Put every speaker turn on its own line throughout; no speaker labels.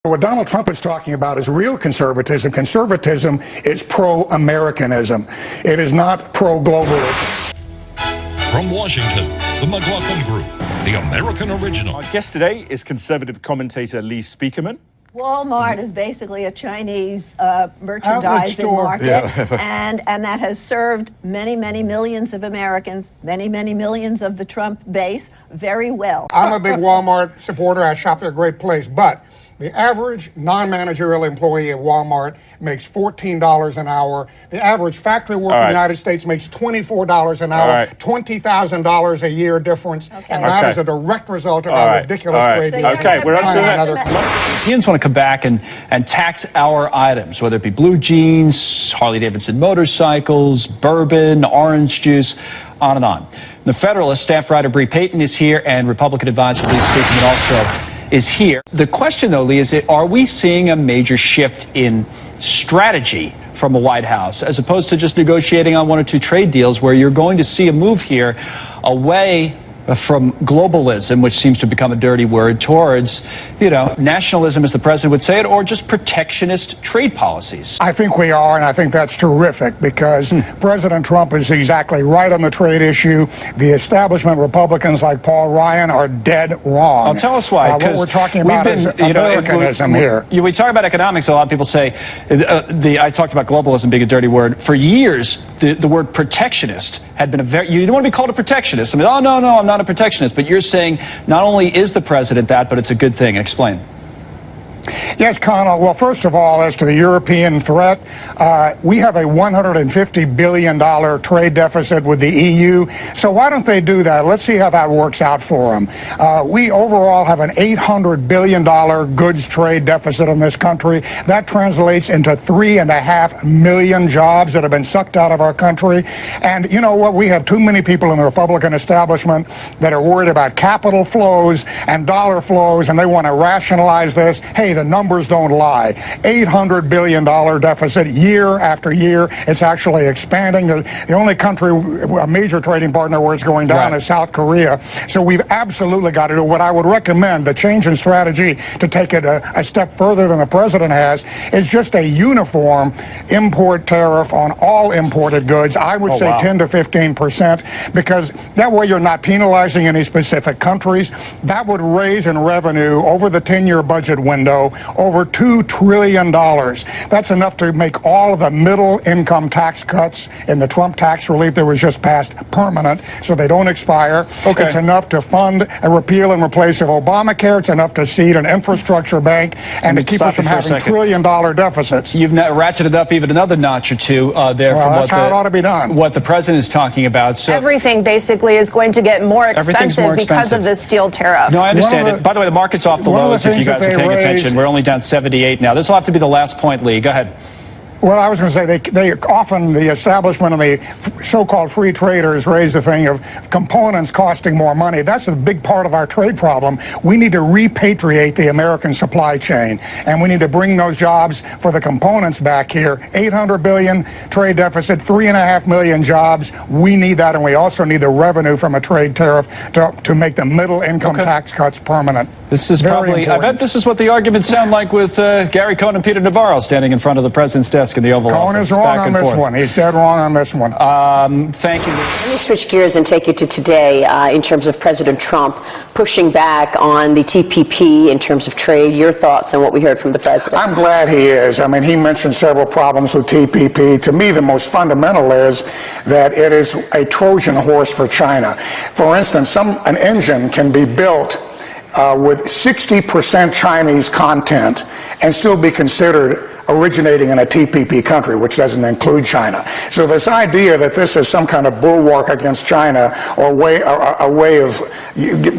What Donald Trump is talking about is real conservatism. Conservatism is pro-Americanism. It is not pro-globalism.
From Washington, the McLaughlin Group, the American original.
Our guest today is conservative commentator Lee Spieckerman.
Walmart is basically a Chinese merchandising market, and that has served many, many millions of Americans, many, many millions of the Trump base very well.
I'm a big Walmart supporter. I shop at a great place, but the average non-managerial employee at Walmart makes $14 an hour. The average factory worker in the United States makes $24 an hour, $20,000 a year difference, and that is a direct result of our ridiculous trade deal.
Okay, we're up to that.
Europeans want to come back and tax our items, whether it be blue jeans, Harley-Davidson motorcycles, bourbon, orange juice, on and on. The Federalist staff writer Bree Payton is here, and Republican advisor Lee Spieckerman also is here. The question, though, Lee, is are we seeing a major shift in strategy from the White House as opposed to just negotiating on one or two trade deals, where you're going to see a move here away from globalism, which seems to become a dirty word, towards, nationalism, as the president would say it, or just protectionist trade policies?
I think we are, and I think that's terrific, because President Trump is exactly right on the trade issue. The establishment Republicans like Paul Ryan are dead wrong.
Tell us why.
What we're talking about is Americanism here.
We talk about economics, a lot of people say, I talked about globalism being a dirty word. For years, the word protectionist had been you don't want to be called a protectionist. I mean, oh, no, I'm not a protectionist. But you're saying not only is the president that, but it's a good thing. Explain.
Yes, Connell. Well, first of all, as to the European threat, we have a $150 billion trade deficit with the EU. So why don't they do that? Let's see how that works out for them. We overall have an $800 billion goods trade deficit in this country. That translates into 3.5 million jobs that have been sucked out of our country. And you know what? We have too many people in the Republican establishment that are worried about capital flows and dollar flows, and they want to rationalize this. Hey, the numbers don't lie. $800 billion deficit year after year. It's actually expanding. The only country, a major trading partner where it's going down is South Korea. So we've absolutely got to do what I would recommend. The change in strategy to take it a step further than the president has is just a uniform import tariff on all imported goods. I would say 10 to 15%, because that way you're not penalizing any specific countries. That would raise in revenue over the 10-year budget window over $2 trillion. That's enough to make all of the middle income tax cuts in the Trump tax relief that was just passed permanent, so they don't expire. It's enough to fund a repeal and replace of Obamacare. It's enough to seed an infrastructure bank and to keep us from having $1 trillion deficits.
You've ratcheted up even another notch or two there from
that's how it ought to be done.
What the president is talking about. So
everything basically is going to get more expensive because of the steel tariff.
No, I understand it. By the way, the market's off the lows if you guys are paying attention. We're only down 78 now. This will have to be the last point, Lee. Go ahead.
Well, I was going to say they often, the establishment and the so-called free traders, raise the thing of components costing more money. That's a big part of our trade problem. We need to repatriate the American supply chain, and we need to bring those jobs for the components back here. $800 billion trade deficit, 3.5 million jobs. We need that, and we also need the revenue from a trade tariff to make the middle income tax cuts permanent.
This is
very important.
I bet this is what the arguments sound like with Gary Cohn and Peter Navarro standing in front of the president's desk in the Oval Office.
Cohn is wrong on this one. He's dead wrong on this one.
Thank you.
Let me switch gears and take you to today in terms of President Trump pushing back on the TPP in terms of trade. Your thoughts on what we heard from the president?
I'm glad he is. I mean, he mentioned several problems with TPP. To me, the most fundamental is that it is a Trojan horse for China. For instance, an engine can be built with 60% Chinese content and still be considered originating in a TPP country, which doesn't include China. So this idea that this is some kind of bulwark against China or a way of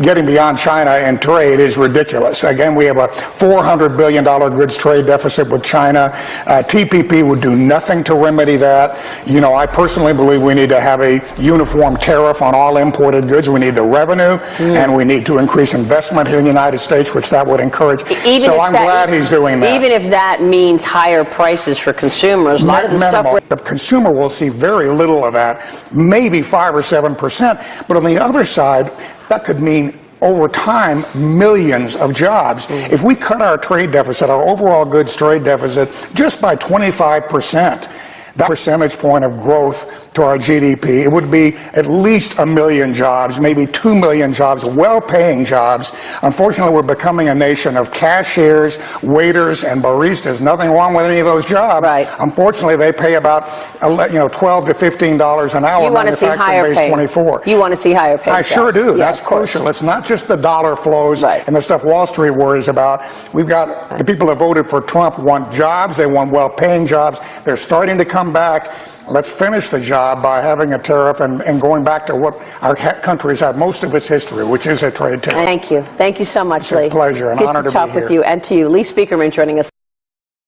getting beyond China in trade is ridiculous. Again, we have a $400 billion goods trade deficit with China. TPP would do nothing to remedy that. I personally believe we need to have a uniform tariff on all imported goods. We need the revenue, and we need to increase investment here in the United States, which that would encourage. So I'm glad he's doing that.
Even if that means higher prices for consumers. A lot of the stuff
the consumer will see very little of that, maybe 5 or 7%. But on the other side, that could mean over time, millions of jobs. If we cut our trade deficit, our overall goods trade deficit, just by 25%, that percentage point of growth to our GDP, it would be at least 1 million jobs, maybe 2 million jobs, well-paying jobs. Unfortunately, we're becoming a nation of cashiers, waiters, and baristas. Nothing wrong with any of those jobs.
Right.
Unfortunately, they pay about $12 to $15 an hour.
You want to see higher pay.
24.
You want to see higher pay.
I sure do.
Yeah,
That's crucial. It's not just the dollar flows and the stuff Wall Street worries about. We've got the people that voted for Trump want jobs. They want well-paying jobs. They're starting to come back. Let's finish the job by having a tariff and going back to what our country's had most of its history, which is a trade tariff.
Thank you. Thank you so much, Lee.
It's a pleasure. An honor to be here.
Good to talk with you, and to you. Lee Spieckerman joining us.